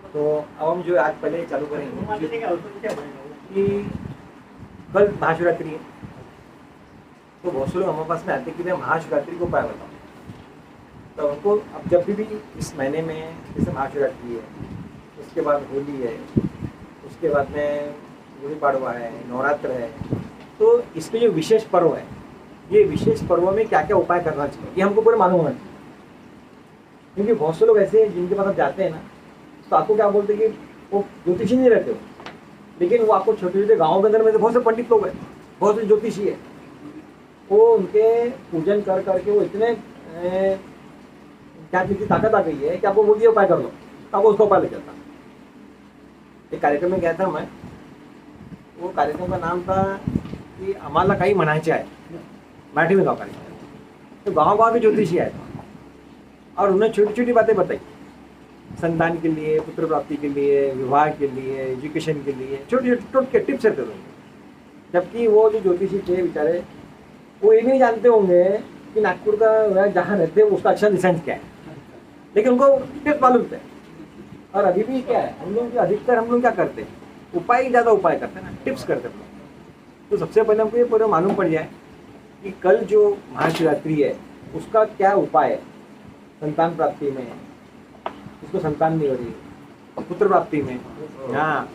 तो अब हम जो आज पहले चालू करेंगे कि कल महाशिवरात्रि है, तो बहुत से लोग हमारे पास में आते कि मैं महाशिवरात्रि को उपाय बताऊँ। तो उनको अब जब भी इस महीने में जैसे महाशिवरात्रि है, उसके बाद होली है, उसके बाद में गुड़ी पाड़वा है, नवरात्र है, तो इसके जो विशेष पर्व है, ये विशेष पर्वों में क्या क्या उपाय करना चाहिए ये हमको पूरे मालूम होना चाहिए। क्योंकि बहुत से लोग ऐसे हैं जिनके पास आप जाते हैं ना, तो आपको क्या बोलते हैं कि वो ज्योतिषी नहीं रहते हो, लेकिन वो आपको छोटे छोटे गाँव के अंदर में तो बहुत से पंडित लोग हैं, बहुत से ज्योतिषी है, वो उनके पूजन कर करके वो इतने क्या चीज़ की ताकत आ गई है कि आपको बोलिए उपाय कर लो, तो आपको उसका उपाय ले जाता। एक कार्यक्रम में गया था मैं, वो कार्यक्रम का नाम था कि आम्हाला काही म्हणायचे आहे, मराठी में गाँव कार्यक्रम। तो गाँव के ज्योतिषी आए और उन्हें छोटी छोटी बातें बताई, संतान के लिए, पुत्र प्राप्ति के लिए, विवाह के लिए, एजुकेशन के लिए, छोटी छोटी टोटके टिप्स रहते थे। जबकि वो जो ज्योतिषी थे बेचारे, वो ये नहीं जानते होंगे कि नागपुर का जहाँ रहते हैं उसका अच्छा डिसेंस क्या है, लेकिन उनको टिप्स मालूम थे। और अभी भी क्या है, हम लोग अधिकतर हम लोग क्या करते हैं, उपाय ज़्यादा उपाय करते हैं ना, टिप्स करते हैं। तो सबसे पहले हमको ये पूरा मालूम पड़ जाए कि कल जो महाशिवरात्रि है उसका क्या उपाय है। संतान प्राप्ति में, उसको संतान नहीं हो रही, पुत्र प्राप्ति में, हाँ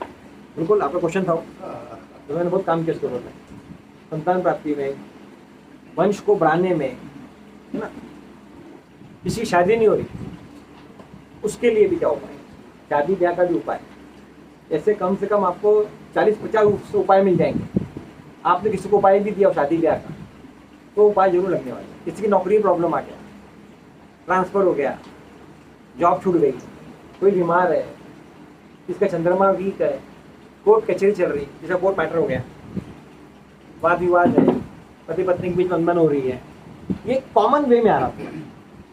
बिल्कुल आपका क्वेश्चन था, तो मैंने बहुत काम किया इसके ऊपर में। संतान प्राप्ति में, वंश को बढ़ाने में, है ना, किसी की शादी नहीं हो रही उसके लिए भी क्या उपाय, शादी ब्याह का भी उपाय, ऐसे कम से कम आपको 40-50 उपाय मिल जाएंगे। आपने किसी को उपाय भी दिया शादी ब्याह का, तो उपाय जरूर लगने वाले। किसी की नौकरी में प्रॉब्लम आ गया, ट्रांसफ़र हो गया, जॉब छूट गई, कोई बीमार है, किसका चंद्रमा वीक है, कोर्ट कचहरी चल रही, जिसका कोर्ट मैटर हो गया, वाद विवाद है, पति पत्नी के बीच में अनबन हो रही है, ये कॉमन वे में आ रहा है।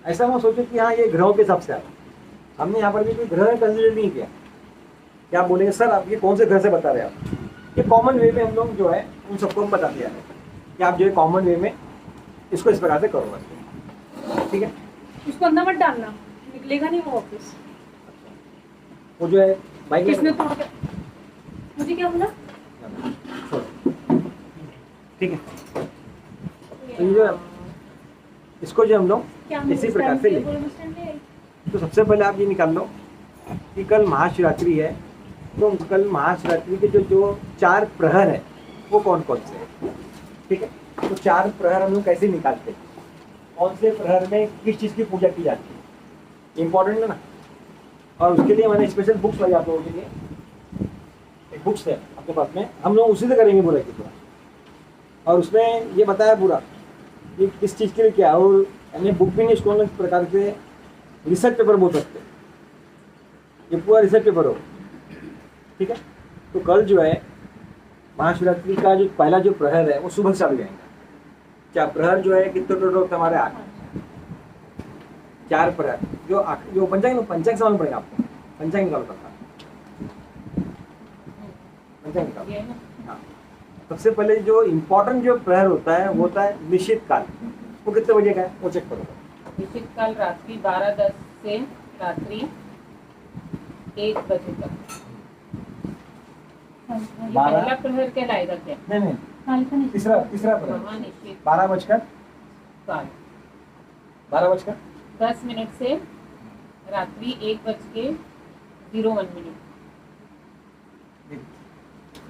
ऐसा मैं सोचूं कि हाँ ये ग्रहों के हिसाब से आ रहा है। हमने यहाँ पर भी कोई ग्रह कंसिडर नहीं किया। क्या आप बोलेंगे सर आप ये कौन से ग्रह से बता रहे हैं आप, ये कॉमन वे में हम लोग जो है उन सबको हम बताते आ रहे हैं कि आप जो है कॉमन वे में इसको इस प्रकार से करो बस, ठीक है। उसको अंदर मत डालना, निकलेगा नहीं वो वापस। वो जो है बाइक किसने तोड़ के, मुझे क्या बोला, ठीक है। तो ये जो इसको जो हम लोग इसी प्रकार से लेंगे। तो सबसे पहले आप ये निकाल लो कि कल महाशिवरात्रि है, तो कल महाशिवरात्रि के जो 4 प्रहर है वो कौन कौन से हैं, ठीक है। तो 4 प्रहर हम लोग कैसे निकालते हैं, कौन से प्रहर में किस चीज़ की पूजा की जाती है, इम्पोर्टेंट है ना। और उसके लिए मैंने स्पेशल बुक्स लाई आप लोगों के लिए, एक बुक्स है आपके पास में, हम लोग उसी से करेंगे पूरा की पूरा। और उसमें ये बताया पूरा कि किस चीज़ के लिए क्या, और यानी बुक भी नहीं, इसको इस प्रकार से रिसर्च पेपर बोल सकते हैं, ये पूरा रिसर्च पेपर हो, ठीक है। तो कल जो है महाशिवरात्रि का जो पहला जो प्रहर है वो सुबह से चालू जाएंगे। क्या प्रहर जो है कितने टोटल होते हैं हमारे 8, 4 प्रहर जो पंचांग से मालूम पड़ेगा आपको, पंचांग निकालो करता, पंचांग निकालो। हाँ, सबसे पहले जो इम्पोर्टेंट जो प्रहर होता है वो होता है निश्चित काल, वो कितने बजे का है वो चेक करो। निश्चित काल रात्रि 12:10 से रात्रि 1 बजे तक। ये पहला प्रहर कहलाएगा क्या? नहीं, तीसरा प्रहर निश्चित 12:10 से रात्रि 1:01।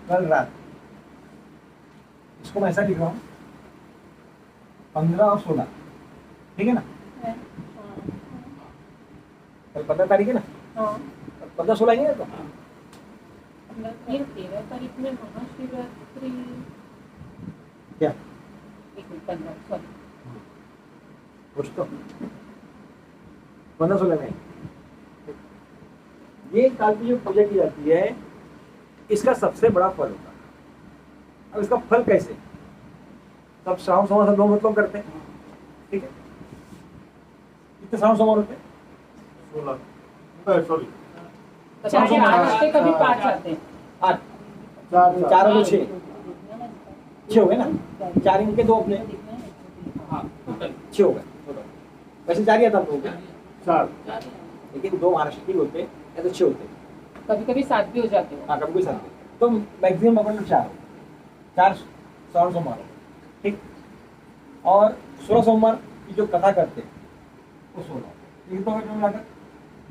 कल रात, इसको मैं ऐसा लिख रहा हूँ 15 और 16, ठीक है ना। कल 15 तारीख है ना, 15-16 ही है तो ये 13 तारीख में महाशिवरात्रि, क्या 15 कुछ तो 15-16 में ये काल की जो पूजा की जाती है इसका सबसे बड़ा फल होता है। अब इसका फल कैसे, सब श्रावण सोमवार सब लोग मतलब करते हैं, ठीक है। कितने श्रावण सोमवार होते हैं? 16 सॉरी 8 से कभी 5 आते हैं। 8, 4 और 6 हो गए ना, 4 इनके 2 अपने, हाँ 6 हो गए टोटल। वैसे 4 ही आता हम लोगों को, 4 लेकिन 2 महाराष्ट्र के होते हैं या तो 6 होते हैं। कभी कभी 7 भी हो जाते हो। हाँ कभी कोई साथ तो मैक्सिमम अपन लोग 4 श्रावण सोमवार हो, ठीक। और 16 सोमवार की जो कथा करते हैं वो 16, ये तो मिलाकर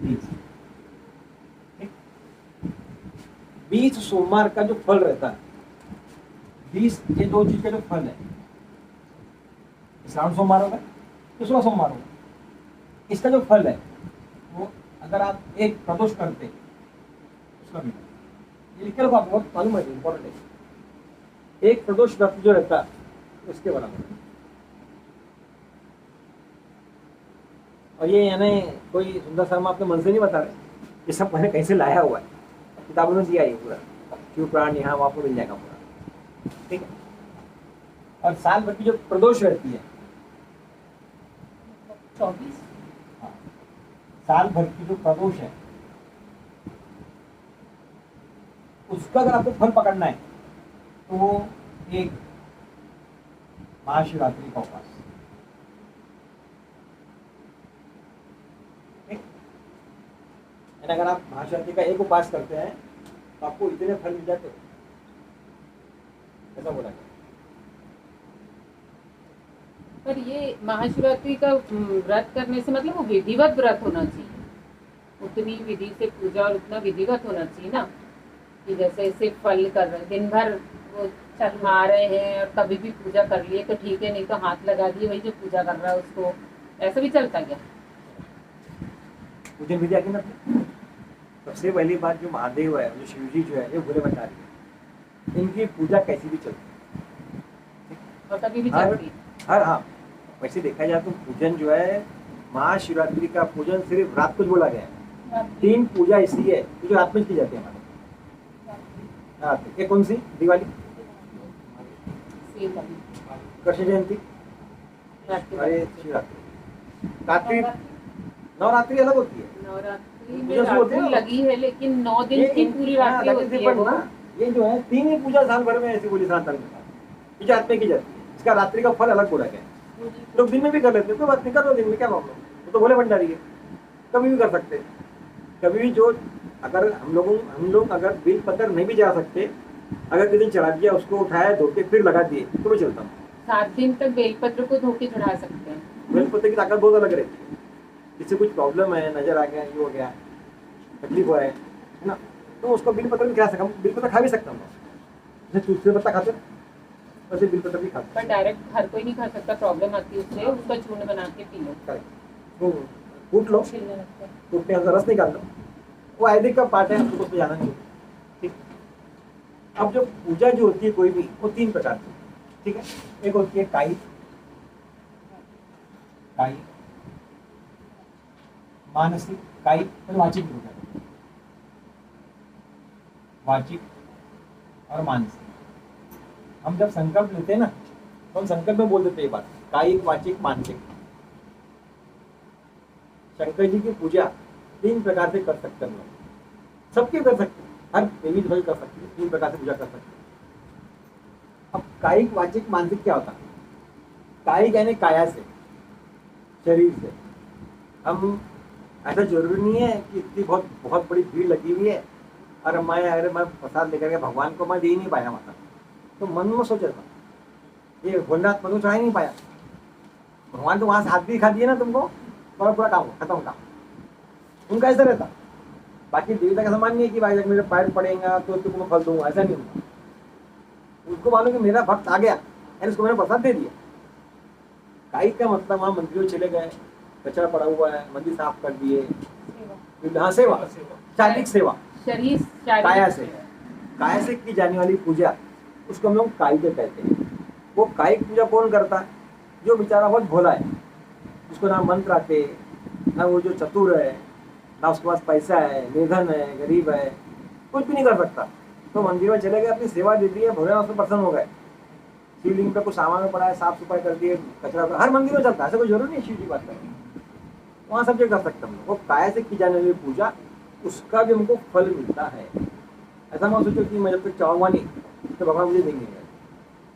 20, ठीक। 20 सोमवार का जो फल रहता है, 20 ये 2 चीज का जो फल है, श्रावण सोमवार होगा तो 16 सोमवार होगा, इसका जो फल है वो अगर आप एक प्रदोष करते उसका भी ये लिख के रखो, आपको बहुत मालूम है, इंपॉर्टेंट है। एक प्रदोष व्रत जो रहता है उसके बराबर है। और ये यानी कोई सुंदर शर्मा अपने मन से नहीं बता रहे, ये सब मैंने कहीं से लाया हुआ है, किताबों में दिया है पूरा, शिव पुराण यहाँ आपको मिल जाएगा पूरा, ठीक है। और साल भर की जो प्रदोष रहती है 24। हाँ, साल भर की जो प्रदोष है उसका अगर आपको फल पकड़ना है तो वो एक महाशिवरात्रि का उपास, ठीक। यानी अगर आप महाशिवरात्रि का एक उपास करते हैं तो आपको इतने फल मिल जाते हैं, ऐसा बोला गया। पर ये महाशिवरात्रि का व्रत करने से मतलब वो विधिवत व्रत होना चाहिए, उतनी विधि से पूजा और उतना विधिवत होना चाहिए ना, कि जैसे सिर्फ फल कर रहे हैं, दिन भर वो खा रहे हैं और कभी भी पूजा कर लिए तो ठीक है, नहीं तो हाथ लगा दिए वही जो पूजा कर रहा है उसको, ऐसा भी चलता क्या? पूजन विधि आगे ना, सबसे पहली बात जो महादेव है, जो शिव जी जो है, ये भोले भंडारी है, इनकी पूजा कैसी भी चलती और कभी भी है। चलती है। हर हाँ वैसे देखा जाए तो पूजन जो है, महाशिवरात्रि का पूजन सिर्फ रात को बोला गया है। 3 पूजा इसलिए है जो रात में की जाती है हमारे रात में। कौन सी? दिवाली, सेम वाली। कृष्ण जयंती, अरे शिवरात्रि, कार्तिक, नवरात्रि अलग होती है। नवरात्रि में पूजा शुरू होती है रात्रि ना? लगी है लेकिन 9 दिन की पूरी रात्रि होती है वो। ये जो है 3 ही पूजा साल भर में ऐसी बोली सनातन में रात में की जाती है, इसका रात्रि का फल अलग बोला गया है। लोग दिन में भी कर लेते हैं, कोई बात नहीं, कर लो दिन में, क्या प्रॉब्लम, वो तो भोले भंडारी है, कभी भी कर सकते हैं। कभी भी जो अगर हम लोग अगर बेल पत्र नहीं भी जा सकते, अगर किसी दिन चढ़ा दिया, उसको उठाया धो के फिर लगा दिए तो भी चलता हूँ। 7 दिन तक बेलपत्र को धो के चढ़ा सकते हैं। बेल पत्र की ताकत बहुत अलग रहती है, किसी कुछ प्रॉब्लम है, नजर आ गया, ये हो गया, तकलीफ हो है ना, तो उसको बेल पत्र भी खा सकता हूँ, बेल पत्र खा भी सकता हूँ, जैसे तुलसी पत्ता खाते वैसे बेल पत्र भी खाते। पर डायरेक्ट हर कोई नहीं खा सकता, प्रॉब्लम आती है उससे, उसका चूर्ण बना के पी लो। तो कूट लो, छिलने लगता है। कूटने का रस निकाल लो, वो आयुर्वेदिक का पार्ट है, हमको उसमें जाना नहीं, ठीक। अब जो पूजा जो होती है कोई भी, वो 3 प्रकार की, ठीक है। एक होती है काई, मानसिक, काई और वाचिक पूजा, वाचिक और मानसिक। हम जब संकल्प लेते हैं ना तो हम संकल्प में बोल देते हैं ये बात, कायिक, वाचिक, मानसिक। शंकर जी की पूजा 3 प्रकार से कर सकते हैं हम लोग, सबके कर सकते हैं, हर देवी देवता कर सकते हैं, 3 प्रकार से पूजा कर सकते हैं। अब कायिक, वाचिक, मानसिक क्या होता है? कायिक यानी काया से, शरीर से। हम ऐसा जरूरी नहीं है कि इतनी बहुत बड़ी भीड़ लगी हुई है और मैं प्रसाद लेकर के भगवान को मैं दे ही नहीं पाया, माता तो मन में सोचा था ये भोलेनाथ मनु चढ़ा ही नहीं पाया, भगवान तो वहां से हाथ भी दिखा दिए ना तुमको, पूरा काम खत्म काम। उनका ऐसा रहता, बाकी देवता का समान नहीं है कि भाई मेरे पैर पड़ेगा तो तुमको फल दूंगा, ऐसा नहीं होता। उसको मालूम कि मेरा भक्त आ गया यानी उसको मैंने प्रसाद दे दिया। काई का मतलब वहाँ मंदिरों चले गए, कचरा पड़ा हुआ है, मंदिर साफ कर दिए, हाँ सेवा, शारीरिक सेवा, शरीर काया से की जाने वाली पूजा उसको हम लोग कायिक कहते हैं। वो कायिक पूजा कौन करता है? जो बेचारा बहुत भोला है, उसको ना मंत्र आते, ना वो जो चतुर है, ना उसके पास पैसा है, निर्धन है, गरीब है, कुछ भी नहीं कर सकता, तो मंदिर में चले गए, अपनी सेवा दे दी है, भोलेनाथ उसमें प्रसन्न हो गए। शिवलिंग पे कुछ सामान में पड़ा है, साफ सफाई कर दिए, कचरा हर मंदिर में चलता है, ऐसा कोई जरूरी नहीं शिव जी बात करें, वहाँ सब जगह कर सकते हम लोग। वो काया से की जाने वाली पूजा, उसका भी हमको फल मिलता है। ऐसा मैं सोचो कि मैं जब तक चाहूँगा नहीं तो भगवान मुझे देंगे,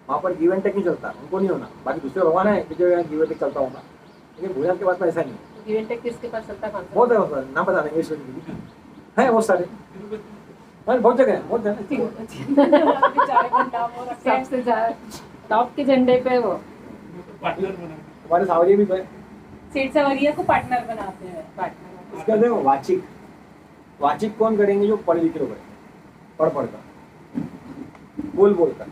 वहाँ पर गिव एंड टेक नहीं चलता, उनको नहीं होना। बाकी दूसरे भगवान है कि जो यहाँ गिव एंड टेक चलता होगा, लेकिन भोलेनाथ के पास में ऐसा नहीं है। गिव एंड टेक किसके पास चलता है? बहुत है, नाम बता देंगे, है बहुत सारे। हाँ, बहुत जगह है, बहुत जगह है। बेचारे का नाम हो रखा है। सबसे ज्यादा टॉप के झंडे पे वो पार्टनर बना हमारे सावरिया भी गए। सेठ सवरिया को पार्टनर बनाते हैं। पार्टनर इसके देखो वाचिक, वाचिक कौन करेंगे? जो पढ़े लिखे लोग हैं, पढ़ कर, बोल कर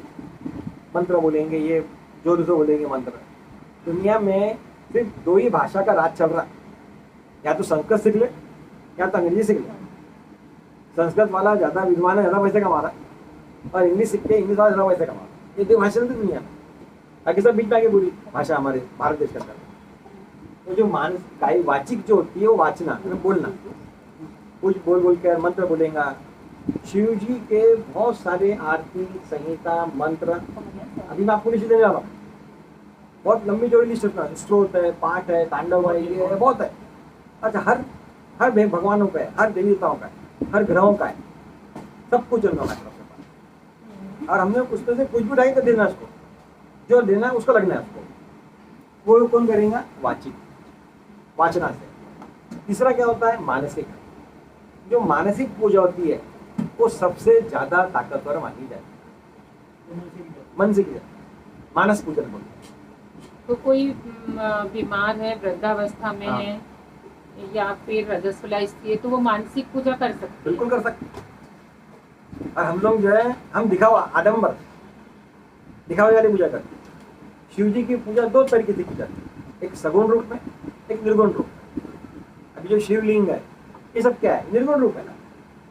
मंत्र बोलेंगे, ये जोर से बोलेंगे मंत्र। दुनिया में सिर्फ 2 ही भाषा का राज चल रहा है, या तो संस्कृत सीख ले या तो अंग्रेजी सीख ले। संस्कृत वाला ज्यादा विद्वान है, ज्यादा पैसे कमा रहा है, और इंग्लिश सीख के इंग्लिश वाला ज्यादा पैसे कमा रहा है। ये 2 भाषा चलती दुनिया में, बाकी सब बीच में आगे पूरी भाषा हमारे भारत देश का चल रहा है। तो जो मानस वाचिक जो होती है वो वाचना, मतलब बोलना, कुछ बोल कर मंत्र बोलेगा। शिव जी के बहुत सारे आरती संहिता मंत्र, अभी मैं आपको लिस्ट देने वाला हूँ, बहुत लंबी चौड़ी लिस्ट है। स्त्रोत है, पाठ है, तांडव है, ये है, बहुत है। अच्छा, हर भगवानों का है, हर देवी देवताओं का है, हर ग्रहों का है, सब कुछ चल रहा है। और हमने उसमें से कुछ भी उठाई तो देना उसको, जो देना है उसको लगना है उसको। वो कौन करेगा? वाचिक, वाचना से। तीसरा क्या होता है? मानसिक। जो मानसिक पूजा होती है वो सबसे ज्यादा ताकतवर मानी जाती है, मन से किया, मानस पूजन बोलते हैं। तो कोई बीमार है, वृद्धावस्था में हाँ। है या फिर रजस्वला स्त्री है, तो वो मानसिक पूजा कर सकते हैं। बिल्कुल कर सकते। और हम लोग जो है, हम दिखावा, आडम्बर, दिखावे वाली पूजा करते हैं। शिव जी की पूजा 2 तरीके से की जाती है, एक सगुण रूप में, एक निर्गुण रूप में। अभी जो शिवलिंग है ये सब क्या है? निर्गुण रूप है ना।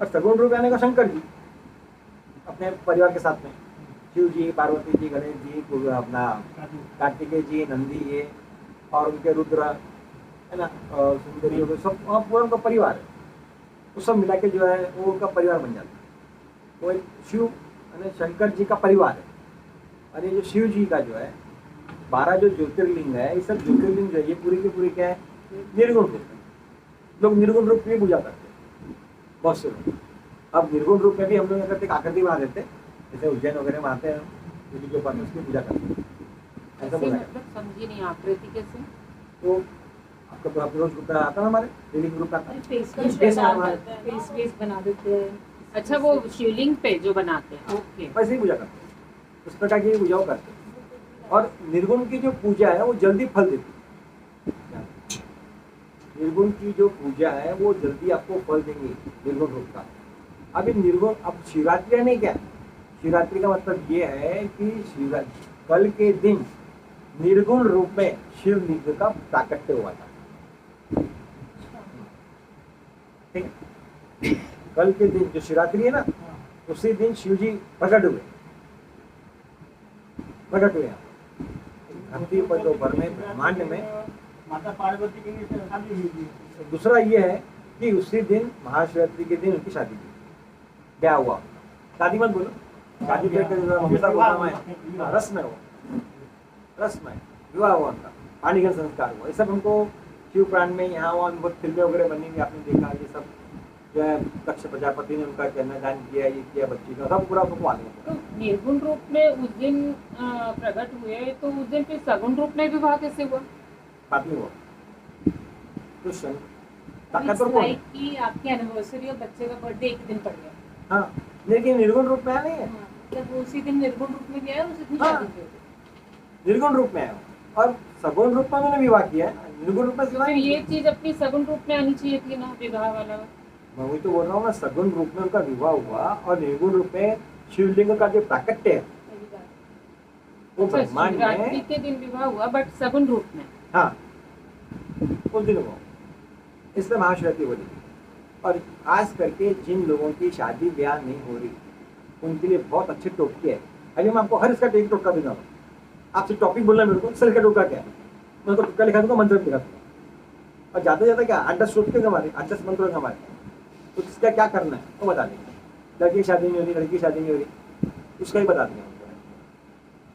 और सगुण रूप आने का शंकर जी अपने परिवार के साथ में, शिव जी, पार्वती जी, गणेश जी, अपना कार्तिकेय जी, नंदी, ये और उनके रुद्र है ना, और सुंदरी, सब पूरा उनका परिवार है। वो सब मिला के जो है वो उनका परिवार बन जाता है। वो एक शिव यानी शंकर जी का परिवार है। और ये जो शिव जी का जो है 12 जो ज्योतिर्लिंग है, ये सब ज्योतिर्लिंग जो है ये पूरी की पूरी क्या है? निर्गुण रूप है। लोग निर्गुण रूप में पूजा करते हैं बहुत से लोग। अब निर्गुण रूप में भी हम लोग करते आकृति बना देते, जैसे उज्जैन वगैरह में आते हैं, शिव जी के ऊपर उसकी पूजा करते हैं, ऐसा ऐसे बोला है। मतलब समझी नहीं आकृति कैसे? तो आपका तो रोज ग्रुप का आता है, हमारे डेली ग्रुप का आता है। फेस वेस बना देते हैं। अच्छा, वो शिवलिंग पे जो बनाते हैं, ओके। वैसे ही पूजा करते हैं, उस प्रकार की पूजाओं करते हैं। और निर्गुण की जो पूजा है वो जल्दी फल देती है। निर्गुण की जो पूजा है वो जल्दी आपको फल देंगे, निर्गुण रूप का। अभी निर्गुण, अब शिवरात्रि नहीं क्या? शिवरात्रि का मतलब ये है कि शिवरात्रि कल के दिन निर्गुण रूप में शिवलिंग का प्राकट्य हुआ था। ठीक है? कल के दिन जो शिवरात्रि है ना, उसी दिन शिव जी प्रकट हुए धरती पर, जो भर में ब्रह्मांड में। माता पार्वती के लिए शादी हुई थी। दूसरा ये है कि उसी दिन महाशिवरात्रि के दिन उनकी शादी हुई, ब्याह हुआ। शादी मत बोलो, शादी हमेशा बोलना है, रस्म है वो, रस्म है, विवाह हुआ उनका, पाणिग्रहण संस्कार हुआ। ये सब हमको शिव पुराण में यहाँ वहाँ बहुत फिल्में वगैरह बनेंगी, आपने देखा ये सब जो है। दक्ष प्रजापति ने उनका कन्यादान किया, ये किया, बच्ची का सब पूरा आपको मालूम है। तो निर्गुण रूप में उस दिन प्रकट हुए, तो उस दिन फिर सगुण रूप में विवाह कैसे हुआ? बात नहीं हुआ तो ताकतवर कौन है? कि आपकी एनिवर्सरी और बच्चे का बर्थडे एक दिन पड़ गया। हाँ, लेकिन निर्गुण रूप में नहीं है, जब वो उसी दिन निर्गुण रूप में गया और उसी दिन हाँ। शादी की होगी। निर्गुण रूप में है। और सगुण रूप में मैंने विवाह किया है, निर्गुण रूप में तो विवाह फिर नहीं ये किया। चीज अपनी सगुण रूप में आनी चाहिए थी ना, विवाह वाला। मैं वही तो बोल रहा हूँ ना, सगुण रूप में उनका विवाह हुआ और निर्गुण रूप में शिवलिंग का जो प्राकट्य है सही बात। वो अच्छा, ब्रह्मांड शिवरात्रि में, के दिन विवाह हुआ बट सगुण रूप में। हाँ उस दिन हुआ, इसलिए महाशिवरात्रि बोली। और खास करके जिन लोगों की शादी ब्याह नहीं हो रही उनके लिए बहुत अच्छे टोटके है। अभी मैं आपको हर इसका एक टोटका भी दूंगा। आपसे टॉपिक बोलना मेरे को, सर इसका टोटका क्या है, मैं उसको टोटका लिखा दूंगा, मंत्र लिखा दूंगा। और जाते जाते क्या 8-10 टोटके हमारे, 8-10 मंत्र हमारे, तो इसका क्या करना है वो बता देंगे। लड़की की शादी नहीं हो रही, लड़की की शादी नहीं हो रही, उसका ही बता देंगे हमको,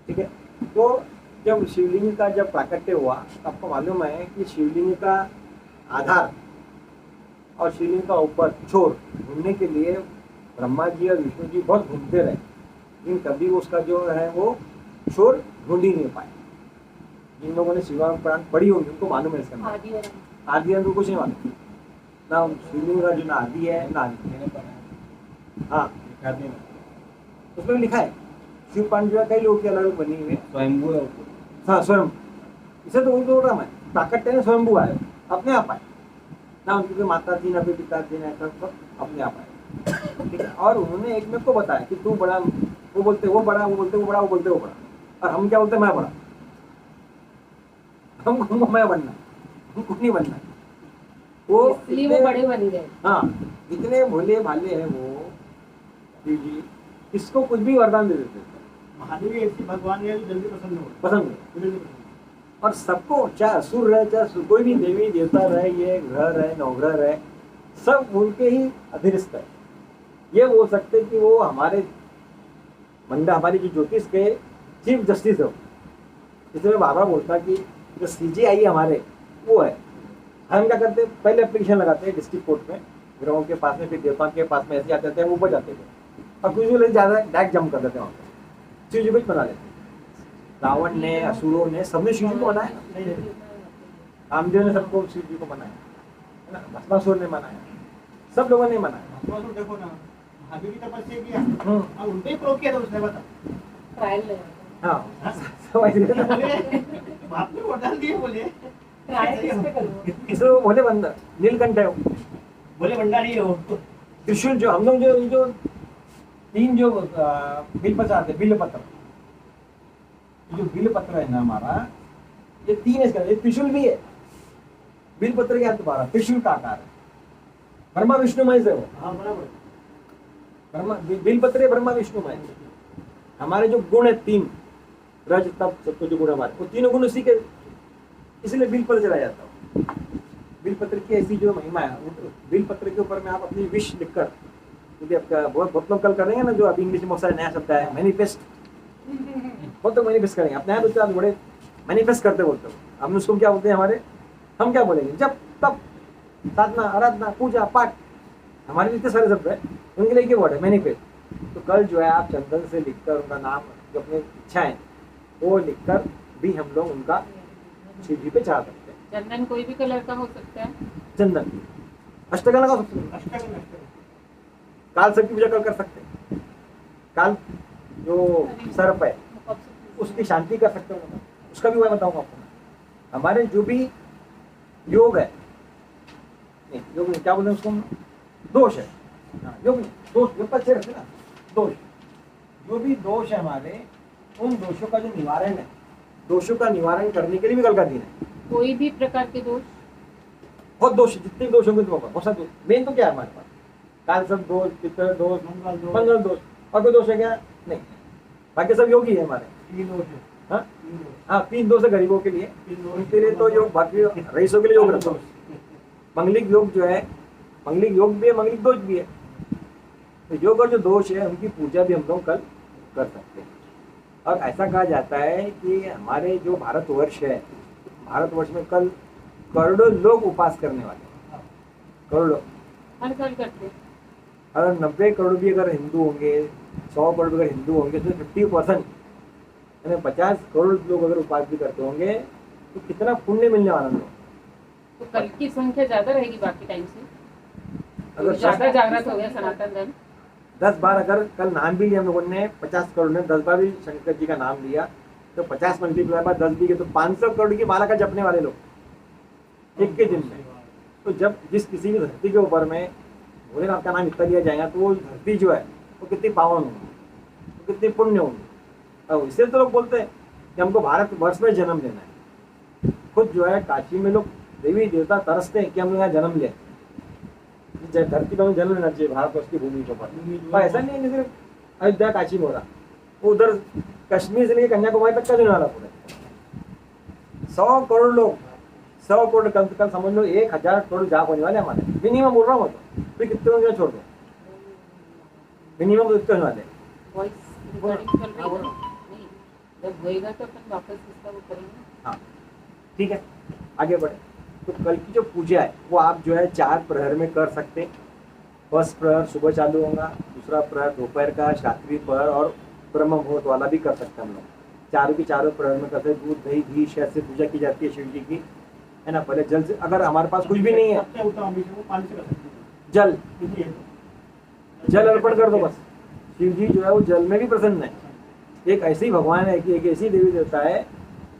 ठीक है। तो जब शिवलिंग का जब प्राकट्य हुआ तो आपको मालूम है कि शिवलिंग का आधार और शिवलिंग का ऊपर छोर ढूंढने के लिए ब्रह्मा जी और विष्णु जी बहुत घूमते रहे, लेकिन कभी उसका जो है वो छोर ढूंढ ही नहीं पाए। जिन लोगों ने शिवांग पुराण पढ़ी होगी उनको मालूम है इसका नाम। आदि और आदि अंत कुछ नहीं मालूम, ना शिवलिंग का जो ना आदि है ना अंत है। हाँ खाते हैं उसमें भी लिखा है शिव पांडुआ कई लोगों की अलग अलग बनी हुई है। स्वयंभू है वो। हाँ स्वयं, इसे तो बोल रहा मैं, प्राकट्य ने स्वयंभू आए, अपने आप आए, ना उनकी कोई माता थी ना कोई पिता थी ना ऐसा, सब अपने आप आए। ठीक है, और उन्होंने एक मेरे को बताया कि तू बड़ा, वो बोलते वो बड़ा, वो बोलते वो बड़ा, वो बोलते वो बड़ा, और हम क्या बोलते मैं बड़ा, हमको मैं बनना, हमको नहीं बनना। वो इसलिए वो इतने- बड़े बन गए। हाँ इतने भोले भाले हैं वो शिव जी, किसको कुछ भी वरदान दे देते हैं, महादेव ऐसी भगवान है जो जल्दी पसंद हो पसंद है। जल्दी पसंद और सबको चाहे असुर रहे चाहे कोई भी देवी देवता रहे, ये ग्रह रहे नवग्रह रहे, सब उनके ही अधीनस्थ है। ये बोल सकते कि वो हमारे मंडा, हमारी जो ज्योतिष के चीफ जस्टिस है, इसलिए बार बार बोलता कि जो CJI हमारे वो है। हम क्या करते, पहले एप्लीकेशन लगाते हैं डिस्ट्रिक्ट कोर्ट में, ग्रहों के पास में, फिर देवताओं के पास में, ऐसे आते थे ऊपर जाते थे, और कुछ भी लोग ज़्यादा डायरेक्ट जंप कर देते हैं वहाँ पर, शिव जी को बना लेते। रावण ने, असुरों ने, सबने शिव जी को बनाया, नहीं नहीं कामदेव ने सबको शिव जी को बनाया है ना, भस्मासुर ने बनाया, सब लोगों ने बनाया। तो देखो ना महादेव की तपस्या किया हम्म, और उनपे ही प्रयोग किया था उसने बता ट्रायल ले हाँ समझ गए ना? बोले बाप ने वरदान दिए बोले ट्रायल किस पे करूँ? इसलिए बोले बंदर नीलकंठ है वो। बोले भंडारी है वो त्रिशूल जो हम लोग जो तीन जो बिलपत्र आते, बिलपत्र, जो बिलपत्र है ना हमारा, ये तीन है इसका, ये त्रिशूल भी है। बिलपत्र क्या है तुम्हारा, त्रिशूल का आकार है, ब्रह्मा विष्णुमय से वो, हाँ बराबर ब्रह्मा बिलपत्र ब्रह्मा विष्णुमय। हमारे जो गुण है तीन, रज तप सत्व जो गुण हमारे, वो तीनों गुण उसी के, इसलिए बिलपत्र चला जाता है। बिलपत्र की ऐसी जो महिमा है, बिलपत्र के ऊपर में आप अपनी विश लिखकर, क्योंकि आपका बहुत लोग कल करेंगे ना, जो अभी इंग्लिश में बहुत सारा नया शब्द है मैनिफेस्ट, बहुत लोग मैनिफेस्ट करेंगे अपने यहाँ, तो बड़े मैनिफेस्ट करते बोलते हो, हम उसको क्या बोलते हैं हमारे, हम क्या बोलेंगे, जब तब साधना आराधना पूजा पाठ, हमारे लिए इतने सारे शब्द है, उनके लिए क्या वर्ड है मैनिफेस्ट। तो कल जो है आप चंदन से लिखकर उनका नाम, जो अपनी इच्छाएं वो लिखकर भी हम लोग उनका शिव जी पे चढ़ा सकते हैं। चंदन कोई भी कलर का हो सकता है। चंदन अष्टकल लगा सकते हैं, अष्टकल काल सर्प की पूजा कर सकते हैं, काल जो सर्प है उसकी शांति कर सकते हो, उसका भी मैं बताऊंगा आपको। हमारे जो भी योग है, नहीं योग नहीं, क्या बोलते हैं उसको हम? दोष है, हाँ, योग नहीं, दोष, योग अच्छे रहते ना, दोष, जो भी दोष है हमारे, उन दोषों का जो निवारण है, दोषों का निवारण करने के लिए भी कल का दिन है। कोई भी प्रकार के दोष, बहुत दोष, जितने भी दोष होंगे तुम्हारे पास, बहुत सारे दोष, मेन तो क्या है हमारे पास, काल सब दोष, पितर दोष, मंगल दोष मंगल दोष, और कोई दोष है क्या? नहीं, बाकी सब योगी है हमारे। तीन दोष है हाँ तीन दोष हाँ, 3 दोष है गरीबों के लिए, तीन दोष उनके लिए तो योग, बाकी रईसों के लिए योग रखो। मंगलिक योग जो है, मंगलिक योग भी है, मंगलिक दोष भी है। तो योग और जो दोष है उनकी पूजा भी हम लोग कल कर सकते हैं। और ऐसा कहा जाता है कि हमारे जो भारतवर्ष है, भारतवर्ष में कल करोड़ों लोग उपास करने वाले हैं, करोड़ों, हर घर करते हैं। अगर 90 करोड़ भी अगर हिंदू होंगे, 100 करोड़ अगर हिंदू होंगे, तो 50% यानी 50 करोड़ लोग अगर उपास भी करते होंगे, तो कितना पुण्य मिलने वाला लोग। तो कल की संख्या ज्यादा रहेगी बाकी टाइम से, अगर ज्यादा जागृत हो गया सनातन धर्म। 10 बार अगर कल नाम भी लिया हम लोगों ने, 50 करोड़ ने 10 बार भी शंकर जी का नाम लिया, तो 50 मल्टीप्लाई बाय 10 भी गए तो 500 करोड़ की माला का जपने वाले लोग एक के दिन में। तो जब जिस किसी भी धरती के ऊपर में भोलेनाथ का नाम इतना लिया जाएगा, तो वो धरती जो है वो कितनी पावन होगी, वो कितनी पुण्य होगी। और इसलिए तो लोग बोलते हैं कि हमको भारत वर्ष में जन्म लेना है। खुद जो है काशी में लोग देवी देवता तरसते हैं कि हम लोग यहाँ जन्म लें, धरती पर जन्म लेना चाहिए भारतवर्ष की भूमि के ऊपर। पर ऐसा नहीं है सिर्फ अयोध्या काशी में हो रहा, वो उधर कश्मीर से लेकर कन्याकुमारी तक का जो वाला पूरा 100 करोड़ लोग, 100 करोड़ कल समझ लो 1000 करोड़ जाप होने वाले हमारे, मिनिमम बोल रहा हूँ। तो फिर कितने होंगे छोड़ दो, मिनिमम तो इतने होने वाले। वॉइस रिकॉर्डिंग चल रही है ना? नहीं, जब होएगा तो अपन वापस इसका वो करेंगे। हाँ ठीक है, आगे बढ़े। तो कल की जो पूजा है वो आप जो है 4 प्रहर में कर सकते हैं। फर्स्ट प्रहर सुबह चालू होगा, दूसरा प्रहर दोपहर का, रात्रि प्रहर और ब्रह्म मुहूर्त वाला भी कर सकते हैं हम लोग। चारों की चारों प्रहर में करते हैं। दूध दही घी शहद से पूजा की जाती है शिव जी की, है ना। पहले जल से, अगर हमारे पास कुछ भी नहीं है, सबसे उत्तम हमेशा वो पानी से कर सकते हैं। जल, क्योंकि ये जल अर्पण कर दो बस। शिव जी जो है वो जल में भी प्रसन्न है। एक ऐसी भगवान है कि एक ऐसी देवी देवता है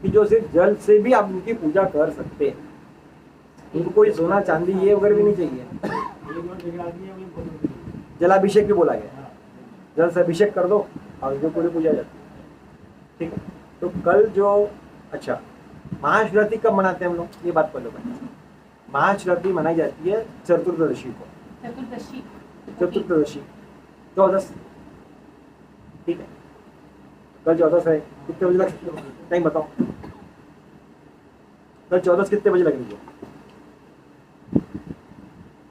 कि जो सिर्फ जल से भी आप उनकी पूजा कर सकते हैं। उनको कोई सोना चांदी ये वगैरह भी नहीं चाहिए। जलाभिषेक भी बोला गया, जल से अभिषेक कर दो और जो पूरी पूजा जाती है। ठीक है, तो कल जो अच्छा महाशिवरात्रि कब मनाते हैं हम लोग, ये बात कर लो पहले। महाशिवरात्रि मनाई जाती है चतुर्दशी को। चतुर्दशी 14। ठीक है, कल 14 है। कितने बजे लग टाइम बताओ, कल 14 कितने बजे लगेगी?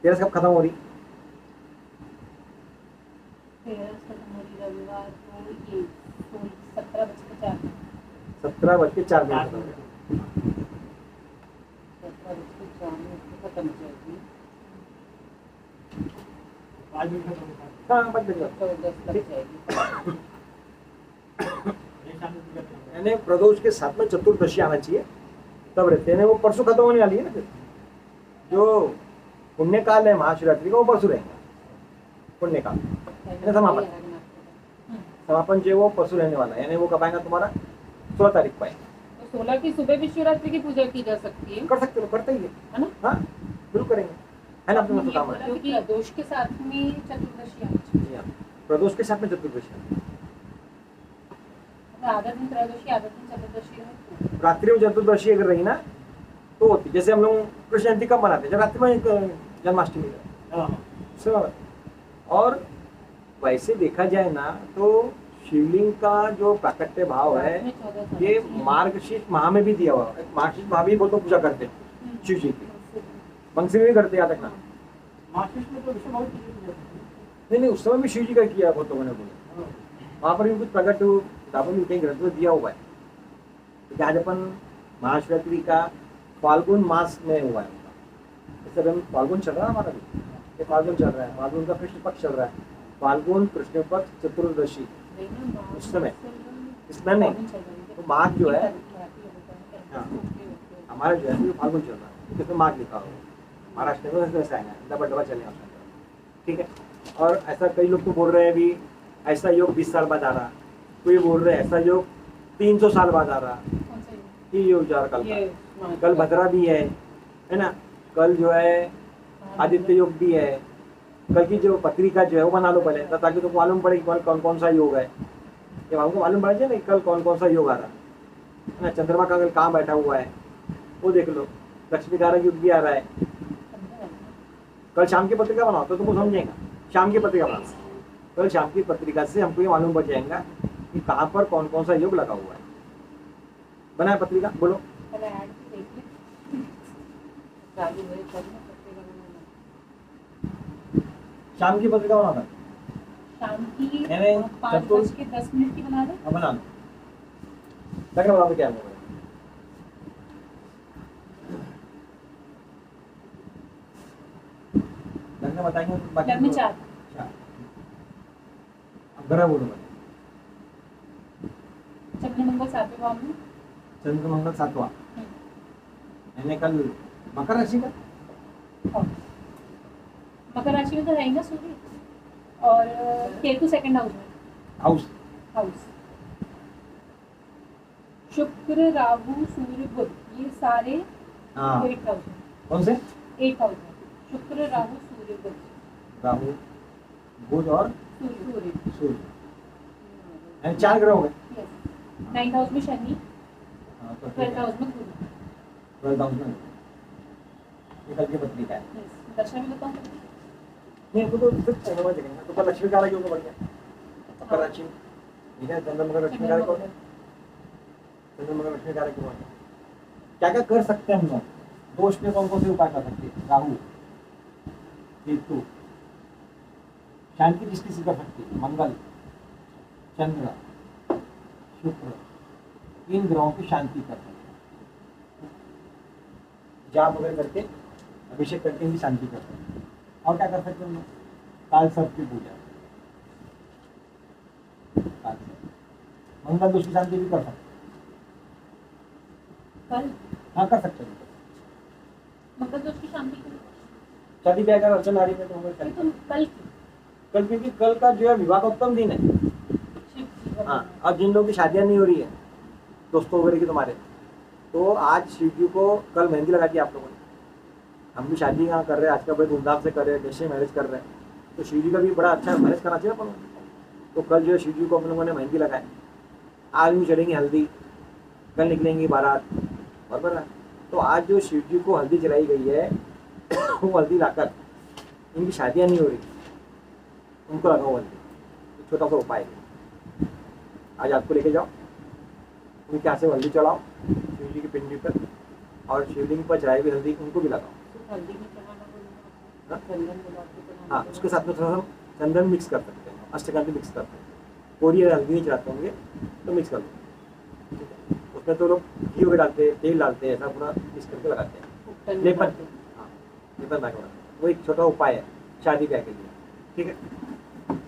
13 कब खत्म हो रही? रविवार को ये 17:04 17:04 खत्म हो जाएगी। हाँ 5 बजे 14 लग जाएगी। यानी प्रदोष के साथ में चतुर्दशी आना चाहिए, तब रहते हैं। वो परसों खत्म होने वाली है ना। फिर जो पुण्य काल है महाशिवरात्रि का वो परसों रहेगा। पुण्य काल समापन, समापन जो है वो परसों रहने वाला है। यानी वो कब आएगा तुम्हारा? 16 तारीख को आएगा। तो 16 की सुबह भी शिवरात्रि की पूजा की जा सकती है, कर सकते हो, करते ही है ना? हाँ बिल्कुल करेंगे, है ना। अपने काम है क्योंकि प्रदोष के साथ में चतुर्दशी आनी चाहिए। प्रदोष के साथ में चतुर्दशी। आधा दिन त्रयोदशी आधा दिन चतुर्दशी रहे। रात्रि में चतुर्दशी अगर रही ना तो होती। जैसे हम लोग कृष्ण जयंती कब मनाते हैं? जब रात्रि में जन्माष्टमी है। और वैसे देखा जाए ना तो शिवलिंग का जो प्राकट्य भाव है ये मार्गशीर्ष माह में भी दिया हुआ है। मार्गशीर्ष माह भी वो तो पूजा करते हैं शिव जी की, मंगसी में भी करते, याद रखना। नहीं, उस समय भी शिव जी का किया गौतम ने बोले, वहाँ पर भी कुछ प्रकट किताबों में कहीं ग्रंथ में दिया हुआ है। तो आज अपन महाशिवरात्रि का फाल्गुन मास में हुआ है। जैसे हम फाल्गुन चल रहा है हमारा भी, ये फाल्गुन चल रहा है, फाल्गुन का कृष्ण पक्ष चल रहा है, फाल्गुन कृष्ण पक्ष चतुर्दशी उस समय। इसमें नहीं, तो माघ जो है हमारा जो है फाल्गुन चल रहा है, इसमें माघ लिखा हुआ है। महाराष्ट्र में वैसे आएगा, डबल डबल चलेगा। ठीक है, और ऐसा कई लोग तो बोल रहे हैं अभी ऐसा योग 20 साल बाद आ रहा, कोई बोल रहे हैं ऐसा योग 300 साल बाद आ रहा। ये योग जा रहा कल भद्रा भी है ना। कल जो है आदित्य योग भी है। कल की जो पत्रिका जो है वो बना लो पहले, ताकि तुमको मालूम पड़े कि कौन कौन सा योग है। जब हमको मालूम पड़ जाए ना कल कौन कौन सा योग आ रहा है ना। चंद्रमा का कल कहाँ बैठा हुआ है वो देख लो। लक्ष्मी कारक युग भी आ रहा है। कल शाम की पत्रिका बनाओ तो तुमको समझेगा। शाम की पत्रिका बनाओ, कल शाम की पत्रिका से हमको ये मालूम पड़ जाएगा कि कहाँ पर कौन कौन सा योग लगा हुआ है। बनाए पत्रिका, बोलो। शाम की पत्रिका बनाना, शाम की यानी 5:10 की बना दो। बना लो, लग्न बना दो। क्या होगा लग्न बताएंगे तो बाकी लग्न 4। अब ग्रह बोलो। चंद्र मंगल 7वें भाव में। चंद्र मंगल 7वां, यानी कल मकर राशि का। मकर राशि में तो रहेगा सूर्य, और केतु 2nd हाउस में। हाउस शुक्र राहु सूर्य बुध ये सारे हाँ 8th हाउस में। कौन से? 8th हाउस में शुक्र राहु सूर्य बुध। राहु बुध और सूर्य। सूर्य, यानी 4 ग्रह हो गए। 9th हाउस में शनि, हाँ तो 12th हाउस में गुरु। 12th हाउस में ये कल की पत्रिका है। दशा में बताऊं नहीं तो सिर्फ समझ जाएंगे तो कल लक्ष्मी कारक योग बढ़ गया। मकर राशि में ठीक है, चंद्र मकर लक्ष्मी कारक हो गया। चंद्र मकर लक्ष्मी कारक हो गया। क्या क्या कर सकते हैं हम लोग? दोष में कौन कौन से उपाय कर सकते हैं? राहु केतु, शांति किस कर सकती है? मंगल चंद्र शुक्र, 3 ग्रहों की शांति कर सकते हैं। जाप वगैरह करके अभिषेक करके भी शांति कर सकते हैं। और क्या कर सकते हैं हम लोग? काल सर्प की पूजा, काल सर्प, मंगल दोष की शांति भी कर सकते हैं। कल हाँ कर सकते हैं। मकर दोष की शांति करो। शादी ब्याह का अर्चन नारी में तो होगा। तुम कल की कल क्योंकि कल का जो है विवाहोत्तम दिन है। हाँ, अब जिन लोगों की शादियां नहीं हो रही है दोस्तों वगैरह की तुम्हारे, तो आज शिव जी को कल मेहंदी लगा दी आप लोगों ने। हम भी शादी यहाँ कर रहे हैं, आज का बड़े धूमधाम से कर रहे हैं, जैसे मैरिज कर रहे हैं, तो शिव जी का भी बड़ा अच्छा मैरिज करना चाहिए अपन को। तो कल जो है शिव जी को अपन लोगों ने मेहंदी लगाई, आज भी चलेंगी हल्दी, कल निकलेंगी बारात, बराबर है। तो आज जो शिव जी को हल्दी जलाई गई है वो हल्दी लाकर, इनकी शादियाँ नहीं हो रही, उनको लगाओ हल्दी। एक छोटा सा उपाय है, आज आपको लेके जाओ, उनके हाथ से हल्दी चढ़ाओ शिव जी की पिंडी पर, और शिवलिंग पर चढ़ाई हुई हल्दी उनको भी लगाओ। हल्दी में चढ़ाना बोलूँगा, चंदन मिला के चढ़ाना हाँ, उसके साथ में थोड़ा सा चंदन मिक्स कर सकते हैं, अष्टगंध मिक्स करते हैं। पूरी हल्दी नहीं चढ़ाते होंगे तो मिक्स कर लो, ठीक है। उसमें तो लोग घी वगैरह डालते हैं, तेल डालते हैं, ऐसा पूरा मिक्स करके लगाते हैं। लेपन, हाँ, लेपन लगा के, वो एक छोटा उपाय है शादी ब्याह के लिए, ठीक है।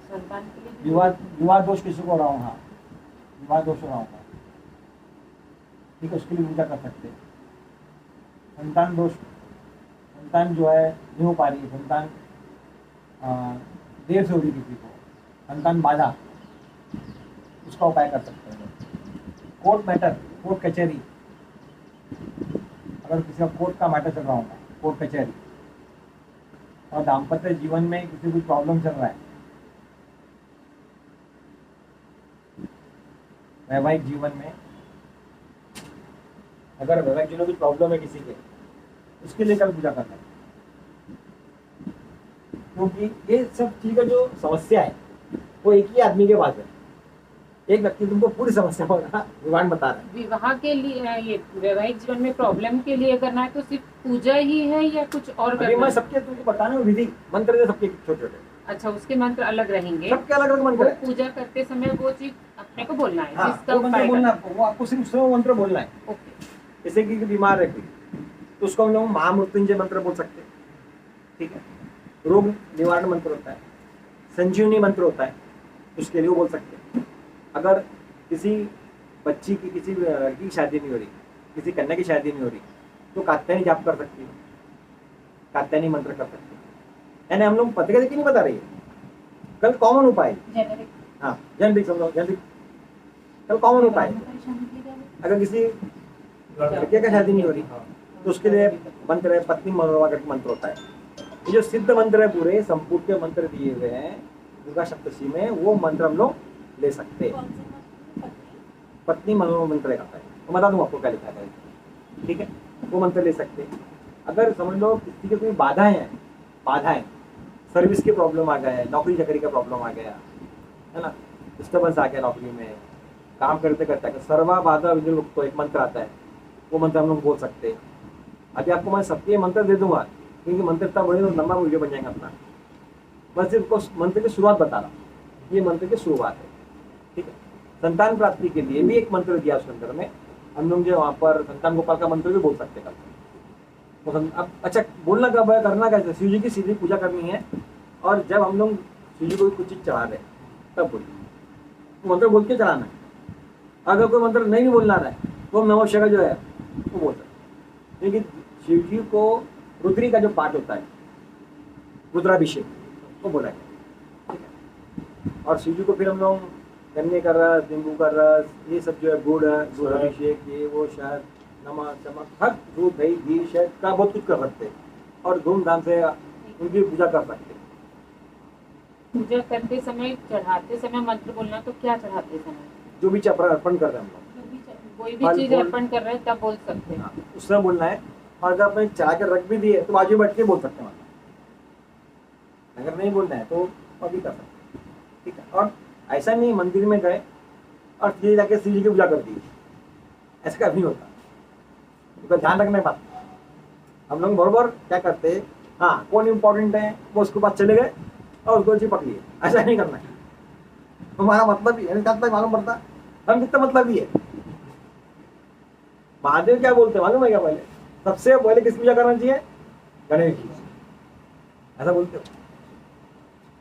संतान के लिए विवाह दोष किसी को रहा हूँ, हाँ विवाह दोष रहा हूँ, ठीक है, उसके लिए पूजा कर सकते हैं। संतान दोष, संतान जो है नहीं हो पा रही है, संतान देर से हो रही किसी को, संतान बाधा, उसका उपाय कर सकते हैं। कोर्ट मैटर, कोर्ट कचहरी, अगर किसी का कोर्ट का मैटर चल रहा होगा, कोर्ट कचहरी, और दाम्पत्य जीवन में किसी को प्रॉब्लम चल रहा है, वैवाहिक जीवन में अगर वैवाहिक जीवन में कुछ प्रॉब्लम है किसी के, उसके लिए कल पूजा करना है। क्योंकि ये सब चीज का जो समस्या है वो एक ही आदमी के पास है, एक व्यक्ति तुमको पूरी समस्या का विवरण बता रहा है। विवाह के लिए, ये वैवाहिक जीवन में प्रॉब्लम के लिए करना है तो सिर्फ पूजा ही है या कुछ और अभी करना मैं है? सबके तुमको बताना हूँ विधि मंत्र है सबके छोटे छोटे, अच्छा, उसके मंत्र अलग रहेंगे, सबके अलग अलग वो मंत्र है। पूजा करते समय वो चीज अपने को बोलना है, हाँ, जिसका वो मंत्र उपाय बोलना, करना वो आपको सिर्फ 100 मंत्र बोलना है। है। ओके, जैसे कि बीमार है कोई, तो उसको हम लोग महामृत्युंजय मंत्र बोल सकते हैं, ठीक है। रोग निवारण मंत्र होता है, संजीवनी मंत्र होता है, उसके लिए वो बोल सकते हैं। अगर किसी बच्ची की, किसी लड़की की शादी नहीं हो रही, किसी कन्या की शादी नहीं हो रही, तो कात्यायनी जाप कर सकती है, कात्यायनी मंत्र कर सकती है। यानी हम लोग पता नहीं बता रही है, कल कॉमन उपाय, जेनेरिक हाँ जनरिक समझो, जनरिक कल कॉमन उपाय। परेशानी की जाए। अगर किसी लड़के का शादी नहीं हो रही तो उसके लिए मंत्र है, पत्नी मनोरमा करके मंत्र होता है। ये जो सिद्ध मंत्र है पूरे संपूर्ण के मंत्र दिए हुए हैं दुर्गा सप्तशी में, वो मंत्र हम लोग ले सकते हैं। कौन से मंत्र? पत्नी मनोरमा मंत्र आता है, तो बता दूं आपको क्या लिखा है, ठीक है, वो मंत्र ले सकते हैं। अगर समझ लो किसी की कोई बाधाएं, सर्विस की प्रॉब्लम आ गया है, नौकरी चाकरी का प्रॉब्लम आ गया है ना, डिस्टर्बेंस आ गया नौकरी में, काम करते करते सर्वा बाधा विनिर्मुक्त, तो एक मंत्र आता है, वो मंत्र हम लोग बोल सकते हैं। अभी आपको मैं सबके मंत्र दे दूंगा, क्योंकि मंत्र इतना बड़े तो लंबा वीडियो बन जाएगा अपना, बस सिर्फ मंत्र की शुरुआत बता रहा हूँ, ये मंत्र की शुरुआत है, ठीक है। संतान प्राप्ति के लिए भी एक मंत्र दिया उस मंत्र में, हम लोग जो वहाँ पर संतान गोपाल का मंत्र भी बोल सकते हैं। अब अच्छा, बोलना कब है, करना कैसे, शिव जी की सीधी पूजा करनी है, और जब हम लोग शिव जी को कुछ चीज़ चढ़ा रहे तब बोलिए, मंत्र बोल के चढ़ाना है। अगर कोई मंत्र नहीं भी बोलना रहा है तो नमः शिवाय जो है वो बोल सकते हैं, लेकिन शिव जी को रुद्री का जो पाठ होता है, रुद्राभिषेक, वो बोला गया, ठीक है। और शिव जी को फिर हम लोग गन्ने का रस, नींबू का रस, ये सब जो है गुड़ अभिषेक, ये वो शहद, नमक चमक, हर दूध दही घी शहद का बहुत कुछ कर सकते हैं, और धूमधाम से उनकी पूजा कर सकते हैं। पूजा करते समय, चढ़ाते समय मंत्र बोलना, तो क्या चढ़ाते समय? जो भी चपरा अर्पण कर रहे हैं हम कोई भी फल चीज फूल, अर्पण कर रहे हैं तब बोल सकते हैं। लोग, उससे बोलना है। और अगर आपने चढ़ा कर रख भी दिए तो बाजू में बैठ के बोल सकते हैं, अगर नहीं बोलना है तो अभी कर सकते हैं, ठीक है। और ऐसा नहीं मंदिर में गए और सीधे जाके शिव जी की पूजा कर दी, ऐसा कभी नहीं होता, तो ध्यान रखना है बात। हम लोग बराबर क्या करते हैं, हाँ कौन इम्पोर्टेंट है वो उसके पास चले गए और उसको चिपक लिए, ऐसा नहीं करना है। हमारा मतलब ही मालूम पड़ता हम कितना मतलब ही है। महादेव क्या बोलते हैं मालूम है क्या, पहले सबसे पहले किस पूजा करना चाहिए, गणेश जी, ऐसा बोलते हो,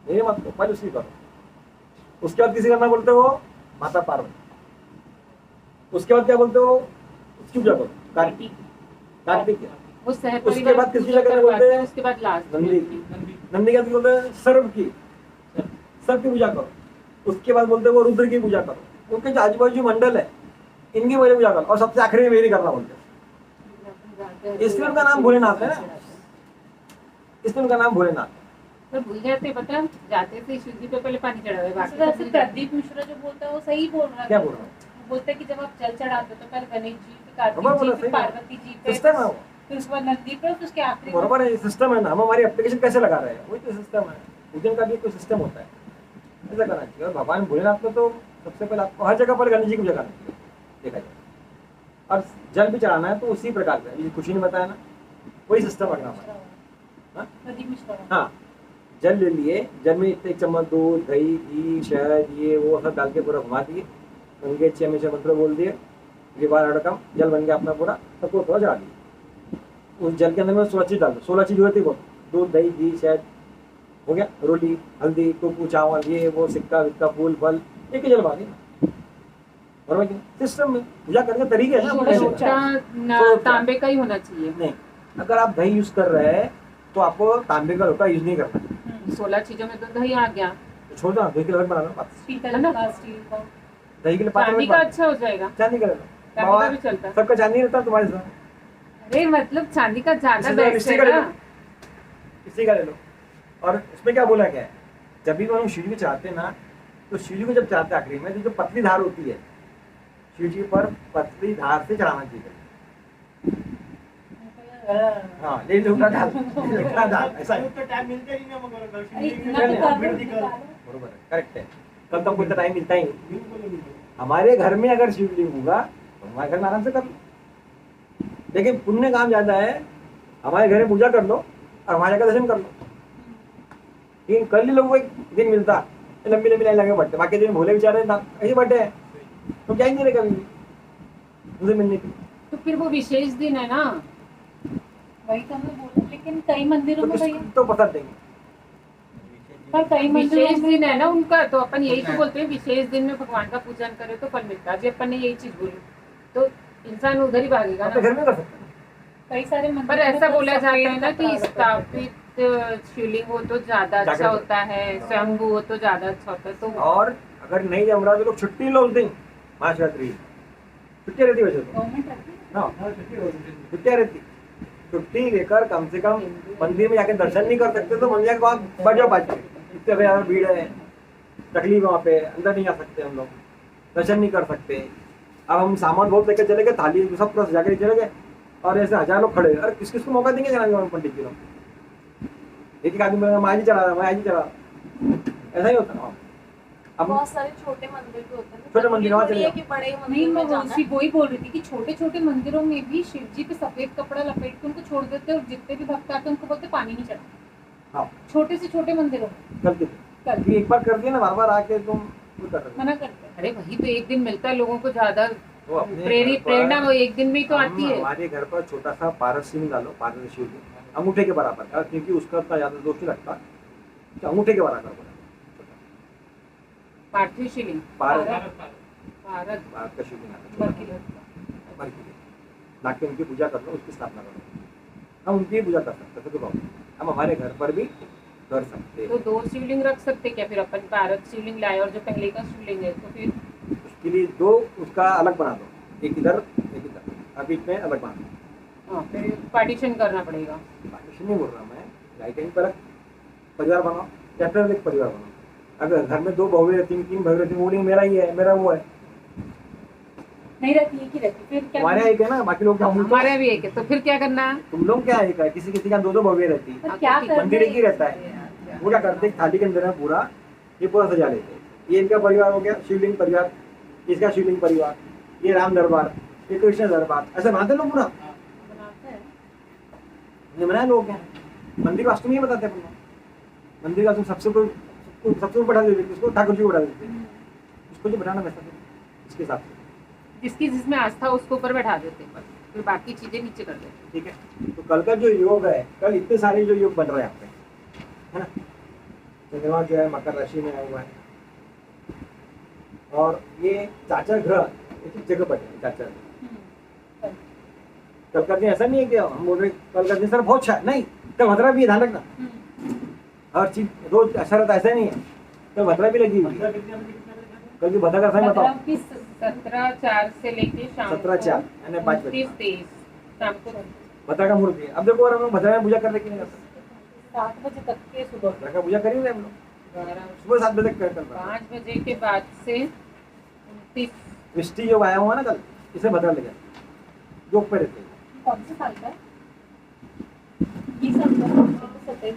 ये मत करो, पहले उसकी करो। उसके बाद किसी करना बोलते हो, माता पार्वती। उसके बाद क्या बोलते हो, उसकी पूजा करो, कार्तिक, कार्तिक। वो सह उसके परिवार बाद किस पूजा पूजा करना करवाते बोलते हैं, हैं, उसके बाद लास्ट नंदी की। नंदी क्या बोलते हैं, सर्व की, सबकी पूजा करो। उसके बाद बोलते वो रुद्र की पूजा करो, उनके जो आजू बाजू मंडल है इनकी पहले पूजा करो, और सबसे आखिरी में मेरी करना बोलते। इसलिए उनका नाम भोलेनाथ है ना, इसलिए उनका नाम भोलेनाथ। तो भूल जाते, पता जाते थे शिव जी पे पहले पानी चढ़ावे, बाकी वैसे प्रदीप मिश्रा जो बोलता है वो सही बोल रहा है। क्या बोल रहा हूँ? वो बोलते हैं कि जब आप जल चढ़ाते हो तो पहले गणेश जी, फिर बराबर बोला, कार्तिक जी, सही फिर बोला। पार्वती जी पे, सिस्टम है वो, फिर उसके बाद नंदी पे, फिर उसके आखिरी में- बराबर है, सिस्टम है ना। हम हमारी एप्लीकेशन कैसे लगा रहे हैं, वही तो सिस्टम है। पूजन का भी कोई सिस्टम होता है, ऐसा करना चाहिए। और भगवान भोलेनाथ को तो सबसे पहले आपको हर जगह पर गणेश जी की पूजा करनी चाहिए, देखा जाए। और जल भी चढ़ाना है तो उसी प्रकार का, ये खुशी ने बताया ना, वही सिस्टम रखना पड़ेगा। हाँ? प्रदीप मिश्रा। हाँ, जल ले लिए, जल में एक चम्मच दूध, दही, घी, शहद, ये वो सब डाल के पूरा घुमा दिए, उनके 6 में से मंत्र बोल दिए, विवाह अड़कम, जल बन गया अपना पूरा, सबको थोड़ा चढ़ा दिया। उस जल के अंदर में 16 चीज डाल दो, 16 चीज होती है वो, दूध, दही, घी, शहद हो गया, रोली, हल्दी, टोकू, चावल, ये वो, सिक्का विक्का, फूल फल, एक ही जल बना दिया। बराबर सिस्टम में पूजा करने का तरीके है ना। सोलह कैसे? लोटा तांबे का ही होना चाहिए। नहीं, अगर आप दही यूज कर रहे हैं तो आपको तांबे का लोटा यूज नहीं करना है। 16 चीजों में तो दही आ गया, तो छोड़ दो ना, दही के अलग बना लो बात। पीतल का, स्टील का। दही के लिए पात्र चांदी मत का बनाओ। अच्छा हो जाएगा, चांदी का ले लो। चांदी का भी चलता है। सबका चांदी रहता है तुम्हारे साथ, अरे मतलब चांदी का ज्यादा इसी तरह बेस्ट इसी है का ले ना। लो, इसी का ले लो। और इसमें क्या बोला गया है, जब भी हम शिव जी चढ़ाते हैं ना, तो शिव जी को जब चढ़ाते हैं आखिरी में, तो जो पतली धार होती है शिव जी पर, पतली धार से चढ़ाना चाहिए। हाँ, ले लो उठा डाल, उठा डाल, ऐसा है। अरे इतना तो कर दो, निकालो। बरोबर है, करेक्ट है। कल तो कोई टाइम मिलता ही नहीं। हमारे घर में अगर शिवलिंग होगा तो हमारे घर में आराम से कर लो, लेकिन पुण्य काम ज्यादा है, हमारे घर में पूजा कर लो और हमारे का दर्शन कर लो। लेकिन कल ही लोगों को एक दिन मिलता, लंबी लंबी लाइन लगे बैठते, बाकी दिन भोले बेचारे ऐसे बैठे हैं, तो क्या ही नहीं रहे कभी मुझे मिलने की। तो फिर वो विशेष दिन है ना, वही तो हमने बोला, लेकिन कई मंदिरों में भैया, तो पता देंगे, पर कई मंदिरों विशेष में दिन है ना उनका, तो अपन यही तो बोलते हैं विशेष दिन में भगवान का पूजन करे तो फल मिलता है। जब अपन ने यही चीज बोली तो इंसान उधर ही भागेगा अपने ना। घर में कर सकते हैं। कई सारे मंदिर पर ऐसा बोला जाता है ना कि स्थापित शिवलिंग हो तो ज्यादा अच्छा जागृत होता है, स्वयंभू हो तो ज्यादा अच्छा होता है। तो और अगर नहीं जम रहा तो लोग छुट्टी लो उस दिन, महाशिवरात्रि छुट्टी रहती है वैसे तो। गवर्नमेंट रखती है। हाँ, छुट्टियाँ रहती, छुट्टी लेकर कम से कम मंदिर में जाके दर्शन नहीं कर सकते तो मंदिर के वहाँ बैठ जाओ, बात इतने ज्यादा भीड़ है, तकलीफ वहाँ पे, अंदर नहीं जा सकते हम लोग, दर्शन नहीं कर सकते। अब हम सामान बहुत लेकर चले गए, थाली सब पूरा सजा के चले गए, और ऐसे 1000 लोग खड़े, अरे किस किस को मौका देंगे चलाने का पंडित जी लोग? एक आज ही चला रहा, मैं आज ही चला रहा, ऐसा ही होता है। अब बहुत सारे छोटे मंदिर भी होते हैं, छोटे मंदिर, वहाँ जरूरी चले है जाओ। कि बड़े नहीं, मंदिर मैं में जाना है। वही बोल रही थी कि छोटे छोटे मंदिरों में भी शिव जी पे सफेद कपड़ा लपेट के उनको छोड़ देते हैं, और जितने भी भक्त आते हैं उनको बोलते पानी नहीं चढ़ा। हाँ, छोटे से छोटे मंदिरों में करते कर एक बार कर दिया ना, बार बार आके तुम वो कर रहे हो। मना करते हैं। अरे वही तो एक दिन मिलता है लोगों को, ज्यादा तो अपने प्रेरित घर पर प्रेरणा वो एक दिन में ही तो आती हम है। हमारे घर पर छोटा सा पारस सिंह डालो, पारस शिव जी अंगूठे के बराबर का, क्योंकि उसका इतना ज्यादा दोष नहीं लगता, तो अंगूठे के बराबर बना पार्थिव शिवलिंग, भारत भारत भारत का शिवलिंग आता है, बल्कि भर के लिए लाके उनकी पूजा कर लो, उसकी स्थापना करो। हम उनकी पूजा कर सकते हैं, तो प्रॉब्लम, हम हमारे घर पर भी कर सकते तो हैं। 2 शिवलिंग रख सकते क्या? फिर अपन भारत शिवलिंग लाए और जो पहले का शिवलिंग है तो फिर उसके लिए 2 उसका अलग बना दो, एक इधर एक इधर, और बीच में अलग बना दो। हाँ, फिर पार्टीशन करना पड़ेगा। पार्टीशन नहीं बोल रहा मैं, राइट हैंड पर अलग परिवार बनाओ या फिर एक परिवार बनाओ। अगर घर में 2 बहुएं रहती, 3 बहुएं रहती, वो नहीं मेरा ही है, मेरा वो है, नहीं रहती है कि रहती, फिर क्या हमारे एक है ना, बाकी लोग क्या बोलते हैं? हमारा भी एक है, तो फिर क्या करना है? तुम लोग क्या एक है, किसी किसी का 2 बहुएं रहती, पर क्या करना मंदिर एक ही रहता है। वो क्या करते हैं, थाली के अंदर में पूरा ये पूरा सजा लेते हैं। ये इनका परिवार हो गया शिवलिंग परिवार, इसका शिवलिंग परिवार, ये राम दरबार, ये कृष्ण दरबार, ऐसा बनाते लोग पूरा, बनाते हैं। ये बनाए लोग हैं। मंदिर वास्तु में ये बताते हैं अपन लोग। मंदिर का तुम सबसे ऊपर बैठा देते, किसको? ठाकुर जी को बैठा देते, उसको जो बैठाना वैसा इसके हिसाब से, जिसकी जिसमें आस्था उसको ऊपर बैठा देते हैं, बस फिर बाकी चीजें नीचे कर देते ठीक है। तो कल का जो योग है, कल इतने सारे जो योग बन रहे हैं यहाँ पे, है ना, चंद्रमा जो है मकर राशि में आया हुआ है, और ये चाचा ग्रह एक जगह पर है, चाचा कल का दिन ऐसा नहीं है कि हम बोल रहे कल का दिन सर बहुत अच्छा है, नहीं, कल भद्रा भी है, ध्यान रखना। हर चीज रोज अच्छा रहता ऐसा नहीं है, तो भद्रा भी लगी हुई है। कल की भद्रा का समय बताओ। 17/4 से लेके शाम 17/4 यानी 5 बजे 29-23 शाम को भद्रा का मुहूर्त है। अब देखो अगर हम लोग भद्रा में पूजा कर रहे कि नहीं कर सकते? 7 बजे तक के सुबह भद्रा का पूजा करेंगे हम लोग 12 सुबह 7 बजे तक कर करना। 5 बजे के बाद से 29 वृष्टि जो आया हुआ ना कल, इसे भद्रा लगे योग पे रहते हैं। कौन से साल का है? 20 साल का 27